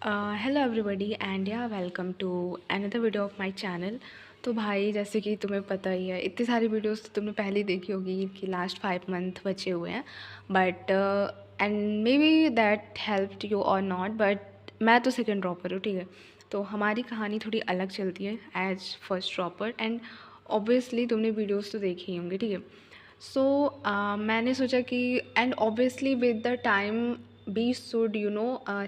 Hello everybody and yeah welcome to another video of my channel. तो भाई जैसे कि तुम्हें पता ही है, इतनी सारी वीडियोस तो तुमने पहले ही देखी होगी कि लास्ट 5 मंथ बचे हुए हैं। But and may be that helped you और नॉट, बट मैं तो सेकंड ड्रॉपर हूँ, ठीक है। तो हमारी कहानी थोड़ी अलग चलती है as first dropper. And obviously तुमने वीडियोज़ तो देखी ही होंगी, ठीक है। सो मैंने सोचा कि and obviously with the time we should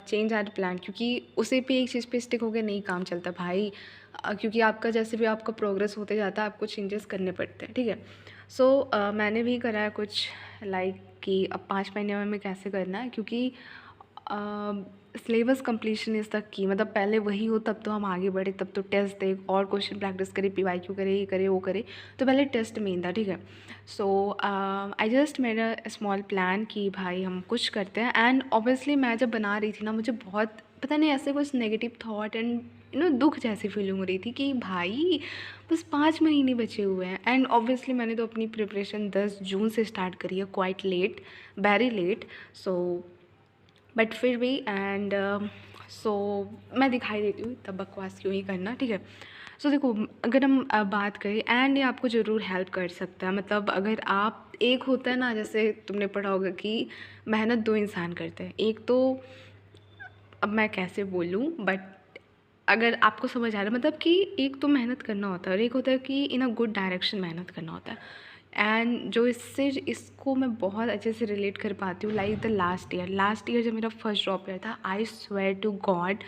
change our plan, क्योंकि उसे पे एक चीज़ पे स्टिक हो गया नहीं काम चलता भाई। क्योंकि आपका जैसे भी आपका प्रोग्रेस होते जाता है आपको चेंजेस करने पड़ते हैं, ठीक है। सो मैंने भी करा है कुछ लाइक कि अब 5 महीने में हमें कैसे करना है, क्योंकि syllabus completion is the key. मतलब पहले वही हो तब तो हम आगे बढ़े, तब तो टेस्ट दे और क्वेश्चन प्रैक्टिस करे, PYQ करे, ये करे वो करे। तो पहले टेस्ट मेन था, ठीक है। So I just made a small plan कि भाई हम कुछ करते हैं। एंड ऑब्वियसली मैं जब बना रही थी ना, मुझे बहुत पता नहीं ऐसे कुछ नेगेटिव थॉट एंड दुख जैसी फीलिंग हो रही थी कि भाई बस 5 महीने बचे हुए हैं। एंड ऑब्वियसली मैंने तो अपनी प्रिपरेशन 10 जून से स्टार्ट करी है, quite late, very late. So but फिर भी एंड सो मैं दिखाई देती हूँ, तब बकवास क्यों ही करना, ठीक है। सो देखो, अगर हम बात करें एंड ये आपको ज़रूर हेल्प कर सकता है। मतलब अगर आप, एक होता है ना, जैसे तुमने पढ़ा होगा कि मेहनत दो इंसान करते हैं। एक तो, अब मैं कैसे बोलूँ, बट अगर आपको समझ आ रहा है, मतलब कि एक तो मेहनत करना होता है और एक होता है कि इन अ गुड डायरेक्शन मेहनत करना होता है। एंड जो इसको मैं बहुत अच्छे से रिलेट कर पाती हूँ, लाइक द लास्ट ईयर जब मेरा फर्स्ट जॉब ईयर था, आई स्वेयर टू गॉड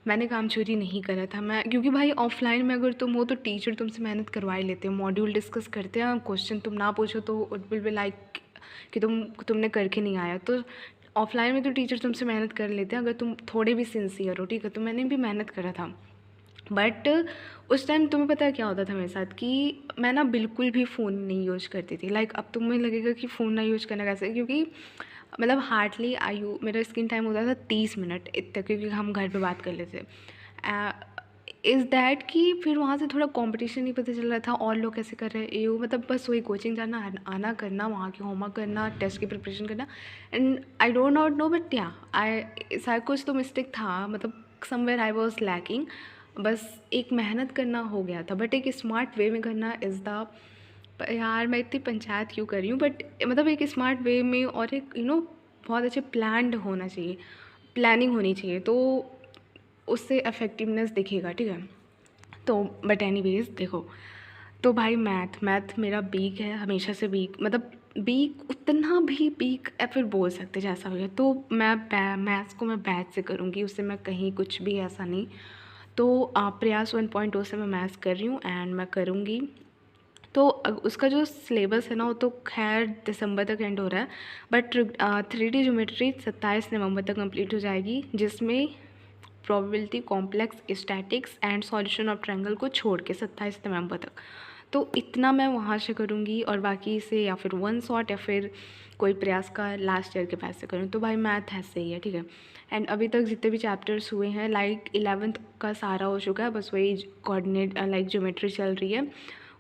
मैंने काम चोरी नहीं करा था मैं। क्योंकि भाई ऑफलाइन में अगर तुम हो तो टीचर तुमसे मेहनत करवा ही लेते हैं, मॉड्यूल डिस्कस करते हैं, क्वेश्चन तुम ना पूछो तो इट विल बी लाइक कि तुमने करके नहीं आया। तो ऑफलाइन में तो टीचर तुमसे मेहनत कर लेते हैं अगर तुम थोड़े भी सिंसियर हो, ठीक है। तो मैंने भी मेहनत करा था, बट उस टाइम तुम्हें पता है क्या होता था मेरे साथ कि मैं ना बिल्कुल भी फ़ोन नहीं यूज़ करती थी। लाइक अब तुम्हें लगेगा कि फ़ोन ना यूज़ करना कैसे, क्योंकि मतलब हार्डली मेरा स्क्रीन टाइम होता था 30 मिनट इतना, क्योंकि हम घर पे बात कर लेते इज़ दैट कि फिर वहाँ से थोड़ा कंपटीशन नहीं पता चल रहा था और लोग कैसे कर रहे हैं ये वो। मतलब बस वही कोचिंग जाना, आना करना, वहाँ के होमवर्क करना, टेस्ट की प्रिपरेशन करना। And I don't not know, but या आई शायद कुछ तो मिस्टेक था, मतलब समवेयर आई वॉज लैकिंग। बस एक मेहनत करना हो गया था, बट एक स्मार्ट वे में करना इज़ द, यार मैं इतनी पंचायत क्यों कर रही हूँ, बट मतलब एक स्मार्ट वे में और एक बहुत अच्छे प्लान्ड होना चाहिए, प्लानिंग होनी चाहिए, तो उससे इफ़ेक्टिवनेस दिखेगा, ठीक है। तो बट एनीवेज देखो, तो भाई मैथ मेरा वीक है, हमेशा से वीक, मतलब वीक उतना भी वीक या फिर बोल सकते जैसा हो गया। तो मैं मैथ्स को मैं बैच से करूँगी, उससे मैं कहीं कुछ भी ऐसा नहीं। तो प्रयास 1.0 से मैं मैथ्स कर रही हूँ एंड मैं करूँगी। तो उसका जो सिलेबस है ना, वो तो खैर दिसंबर तक एंड हो रहा है, बट 3D ज्योमेट्री 27 नवंबर तक कंप्लीट हो जाएगी, जिसमें probability, complex, statics and solution of triangle को छोड़ के 27 नवंबर तक। तो इतना मैं वहाँ से करूँगी और बाकी से या फिर वन शॉट या फिर कोई प्रयास का लास्ट ईयर के पास से करूँ। तो भाई मैथ ऐसे ही है, ठीक है। एंड अभी तक जितने भी चैप्टर्स हुए हैं, लाइक 11th का सारा हो चुका है, बस वही कोऑर्डिनेट लाइक ज्योमेट्री चल रही है।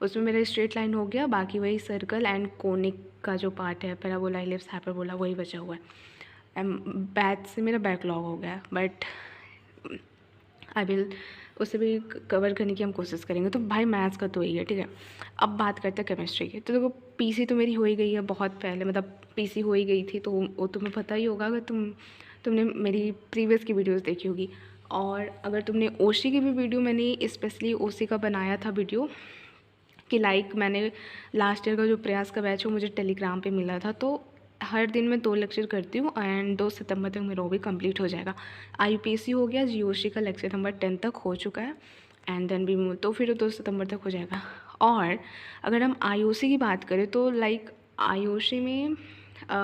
उसमें मेरा स्ट्रेट लाइन हो गया, बाकी वही सर्कल एंड कोनिक का जो पार्ट है, पैराबोला, इलिप्स, हाइपरबोला, वही बचा हुआ है। बैच से मेरा बैकलॉग हो गया, बट आई विल उसे भी कवर करने की हम कोशिश करेंगे। तो भाई मैथ्स का तो यही है, ठीक है। अब बात करते हैं केमिस्ट्री की। तो देखो, पीसी तो मेरी हो ही गई है बहुत पहले, मतलब पीसी हो ही गई थी, तो वो तुम्हें पता ही होगा अगर तुमने मेरी प्रीवियस की वीडियोस देखी होगी। और अगर तुमने ओशी की भी वीडियो, मैंने स्पेशली ओसी का बनाया था वीडियो कि लाइक मैंने लास्ट ईयर का जो प्रयास का बैच हो मुझे टेलीग्राम पे मिला था। तो हर दिन मैं 2 लेक्चर करती हूँ एंड 2 सितंबर तक मेरा वो भी कंप्लीट हो जाएगा। IUPAC हो गया, GOC का लेक्चर नंबर 10 तक हो चुका है एंड देन भी तो फिर 2 सितंबर तक हो जाएगा। और अगर हम IOC की बात करें तो लाइक IOC में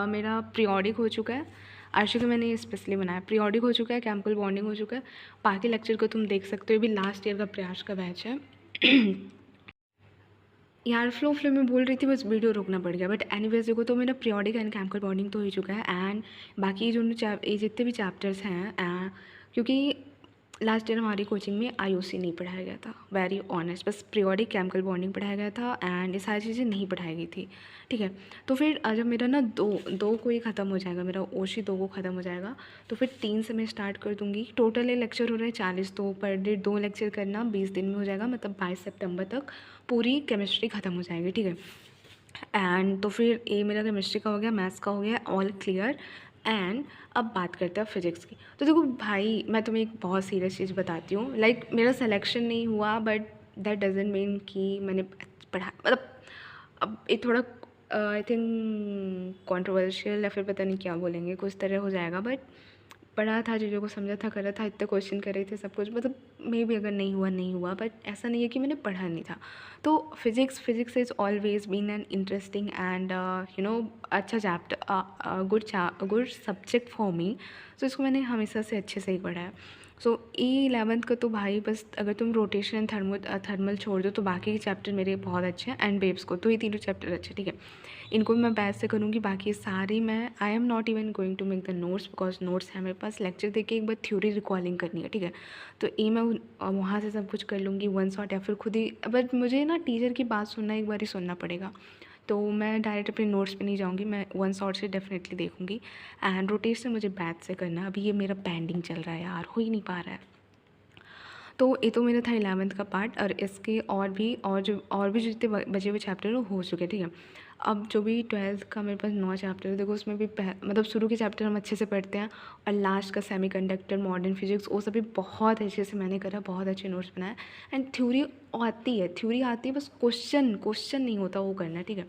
मेरा पीरियोडिक हो चुका है। आयुषी का मैंने स्पेशली बनाया, पीरियोडिक हो चुका है, केमिकल बॉन्डिंग हो चुका है। बाकी लेक्चर को तुम देख सकते हो, भी लास्ट ईयर का प्रयास का बैच है। यार फ्लो में बोल रही थी, बस वीडियो रोकना पड़ गया। बट एनीवेज देखो, तो मेरा पीरियोडिक एंड केमिकल बॉन्डिंग तो हो चुका है एंड बाकी जो ये जितने भी चैप्टर्स हैं क्योंकि लास्ट ईयर हमारी कोचिंग में आईओसी नहीं पढ़ाया गया था, वेरी ऑनेस्ट, बस पीरियोडिक केमिकल बॉन्डिंग पढ़ाया गया था एंड ये सारी चीज़ें नहीं पढ़ाई गई थी, ठीक है। तो फिर जब मेरा ना दो दो को ही ख़त्म हो जाएगा, मेरा ओशी 2 को ख़त्म हो जाएगा, तो फिर 3 से मैं स्टार्ट कर दूँगी। टोटल ये लेक्चर हो रहे हैं 40, तो पर डे 2 लेक्चर करना 20 दिन में हो जाएगा, मतलब 22 सितंबर तक पूरी केमिस्ट्री ख़त्म हो जाएगी, ठीक है। एंड तो फिर ये मेरा केमिस्ट्री का हो गया, मैथ्स का हो गया, ऑल क्लियर। एंड अब बात करते हैं फिज़िक्स की। तो देखो भाई, मैं तुम्हें एक बहुत सीरियस चीज़ बताती हूँ, लाइक मेरा सिलेक्शन नहीं हुआ, बट दैट डजेंट मीन कि मैंने पढ़ा, मतलब अब ये थोड़ा आई थिंक कंट्रोवर्शियल या फिर पता नहीं क्या बोलेंगे, कुछ तरह हो जाएगा, बट पढ़ा था, चीज़ों को समझा था, करा था, इतने क्वेश्चन करे थे, सब कुछ, मतलब मे भी अगर नहीं हुआ नहीं हुआ, बट ऐसा नहीं है कि मैंने पढ़ा नहीं था। तो physics is always been an interesting and you know अच्छा chapter, good subject for me. So इसको मैंने हमेशा से अच्छे से ही पढ़ा है। सो E11 का तो भाई बस अगर तुम रोटेशन एंड थर्मल छोड़ दो तो बाकी के चैप्टर मेरे बहुत अच्छे हैं, एंड बेब्स को तो ये तीनों चैप्टर अच्छे, ठीक है। इनको भी मैं बैच से करूँगी, बाकी सारी मैं I am not even going to make the notes, because notes है मेरे पास, लेक्चर देके एक बार थ्योरी रिकॉलिंग करनी है, ठीक है। तो ये मैं वहाँ से सब कुछ कर लूँगी वन शॉट, या फिर खुद ही, बट मुझे ना टीचर की बात सुनना एक बार ही सुनना पड़ेगा, तो मैं डायरेक्ट अपने नोट्स पे नहीं जाऊँगी, मैं वन शॉट से डेफिनेटली देखूँगी। एंड रोटेशन मुझे बैच से करना है, अभी ये मेरा पेंडिंग चल रहा है यार, हो ही नहीं पा रहा है। तो ये तो मेरा था 11th का पार्ट, और इसके और भी जो जितने बचे हुए चैप्टर हो चुके, ठीक है। अब जो भी 12th का मेरे पास 9 चैप्टर है, देखो उसमें भी मतलब शुरू के चैप्टर हम अच्छे से पढ़ते हैं, और लास्ट का सेमीकंडक्टर, मॉडर्न फिजिक्स, वो सभी बहुत अच्छे से मैंने करा, बहुत अच्छे नोट्स बनाए। एंड थ्योरी आती है, बस क्वेश्चन नहीं होता, वो करना है, ठीक है।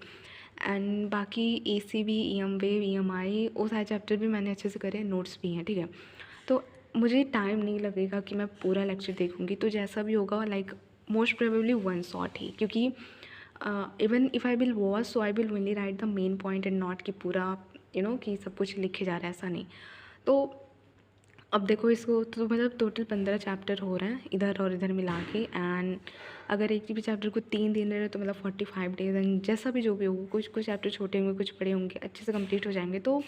एंड बाकी ACB, EM वेव, EMI, वो सारे चैप्टर भी मैंने अच्छे से करे, नोट्स भी हैं, ठीक है। तो मुझे टाइम नहीं लगेगा कि मैं पूरा लेक्चर देखूँगी, तो जैसा भी होगा like most probably one shot ही, क्योंकि even if I will watch, so I will only write the main point and not कि पूरा कि सब कुछ लिखे जा रहा है, ऐसा नहीं। तो अब देखो इसको, तो मतलब टोटल 15 चैप्टर हो रहे हैं इधर और इधर मिला के, एंड अगर एक भी चैप्टर को 3 दिन रहे तो मतलब 45 डेज, एंड जैसा भी जो भी होगा, कुछ चैप्टर छोटे होंगे, कुछ बड़े होंगे, अच्छे से कंप्लीट हो जाएंगे। तो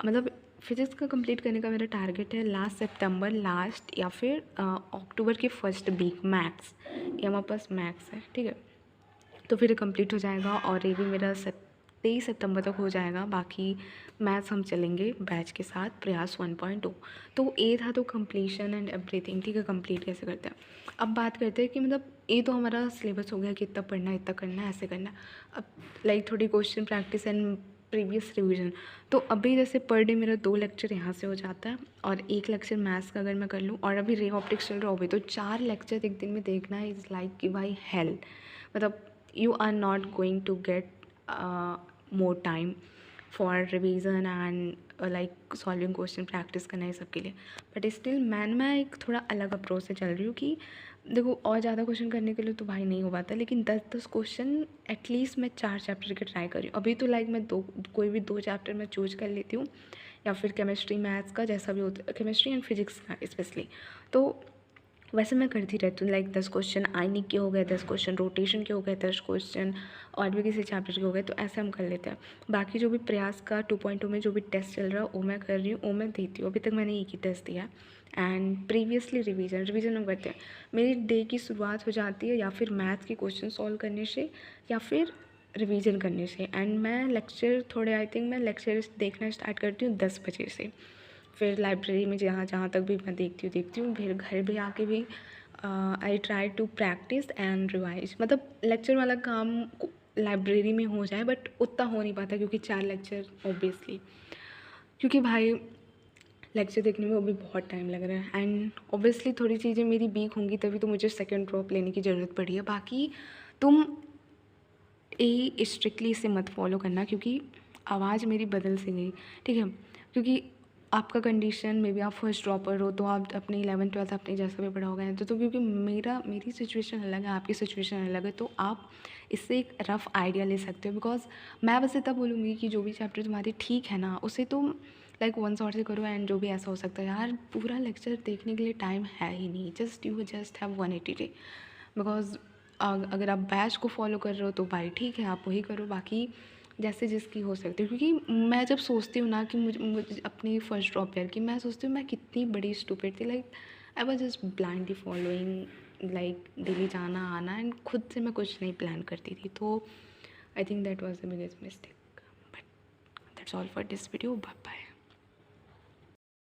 मतलब फिज़िक्स का कंप्लीट करने का मेरा टारगेट है लास्ट सितंबर लास्ट, या फिर अक्टूबर के फर्स्ट वीक मैक्स, ये हमारे पास मैक्स है, ठीक है। तो फिर कंप्लीट हो जाएगा, और ये भी मेरा 23 सितंबर तक हो जाएगा। बाकी मैथ्स हम चलेंगे बैच के साथ, प्रयास 1.2। तो ये था तो कंप्लीशन एंड एवरीथिंग, ठीक है, कंप्लीट कैसे करते हैं। अब बात करते हैं कि मतलब ये तो हमारा सिलेबस हो गया कि इतना पढ़ना है, इतना करना है, ऐसे करना है। अब लाइक थोड़ी question practice and previous revision. तो अभी जैसे पर डे मेरा 2 लेक्चर यहाँ से हो जाता है, और 1 लेक्चर मैथ्स का अगर मैं कर लूँ, और अभी रे ऑप्टिक्स चल रहा हो, तो 4 लेक्चर एक दिन में देखना है, इज़ लाइक कि भाई हेल, मतलब you are not going to get more time for revision and like solving question practice करना है सबके लिए। बट स्टिल मैं एक थोड़ा अलग अप्रोच से चल रही हूँ कि देखो और ज़्यादा क्वेश्चन करने के लिए तो भाई नहीं हो पाता, लेकिन 10-10 क्वेश्चन एटलीस्ट मैं 4 चैप्टर के ट्राई कर रही हूँ अभी। तो लाइक मैं कोई भी 2 चैप्टर मैं चूज कर लेती हूँ, या फिर केमिस्ट्री मैथ्स का जैसा भी होता है, केमिस्ट्री एंड फिजिक्स का स्पेशली। तो वैसे मैं करती रहती हूँ, लाइक 10 क्वेश्चन आयनिक के हो गए, 10 क्वेश्चन रोटेशन के हो गए, 10 क्वेश्चन और भी किसी चैप्टर के हो गए, तो ऐसे हम कर लेते हैं। बाकी जो भी प्रयास का 2.2 में जो भी टेस्ट चल रहा है वो मैं कर रही हूँ, वो मैं देती हूँ। अभी तक मैंने एक ही टेस्ट दिया है। एंड प्रीवियसली रिवीजन हम करते हैं। मेरी डे की शुरुआत हो जाती है या फिर मैथ्स के क्वेश्चन सॉल्व करने से, या फिर रिवीजन करने से। एंड मैं लेक्चर थोड़े आई थिंक मैं लेक्चर देखना स्टार्ट करती हूँ 10 बजे से, फिर लाइब्रेरी में जहाँ जहाँ तक भी मैं देखती हूँ, फिर घर भी आके भी I try to practice and revise. मतलब लेक्चर वाला काम लाइब्रेरी में हो जाए, बट उतना हो नहीं पाता क्योंकि 4 लेक्चर ऑब्वियसली, क्योंकि भाई लेक्चर देखने में वो भी बहुत टाइम लग रहा है। एंड ऑब्वियसली थोड़ी चीज़ें मेरी वीक होंगी तभी तो मुझे सेकेंड ड्रॉप लेने की ज़रूरत पड़ी है। बाकी तुम ये स्ट्रिक्टली इसे मत फॉलो करना, क्योंकि आवाज़ मेरी बदल से गई, ठीक है। क्योंकि आपका कंडीशन मे बी आप फर्स्ट ड्रॉपर हो, तो आप अपने 11th-12th आपने जैसा भी पढ़ा होगा, तो क्योंकि मेरी सिचुएशन अलग है, आपकी सिचुएशन अलग है, तो आप इससे एक रफ़ आइडिया ले सकते हो। बिकॉज मैं बस इतना बोलूँगी कि जो भी चैप्टर तुम्हारे ठीक है ना, उसे तुम लाइक वन शॉट से करो। एंड जो भी ऐसा हो सकता है यार, पूरा लेक्चर देखने के लिए टाइम है ही नहीं, you just have 180 day. Because अगर आप बैच को फॉलो कर रहे हो तो भाई ठीक है, आप वही करो। बाकी जैसे जिसकी हो सकती है, क्योंकि मैं जब सोचती हूँ ना कि मुझे अपनी फ़र्स्ट ड्रॉप ईयर की, मैं सोचती हूँ मैं कितनी बड़ी स्टूपिड थी। Like I was just blindly following like daily जाना आना एंड खुद से मैं कुछ नहीं प्लान करती थी. तो I think that was the biggest mistake. But that's all for this video. Bye bye.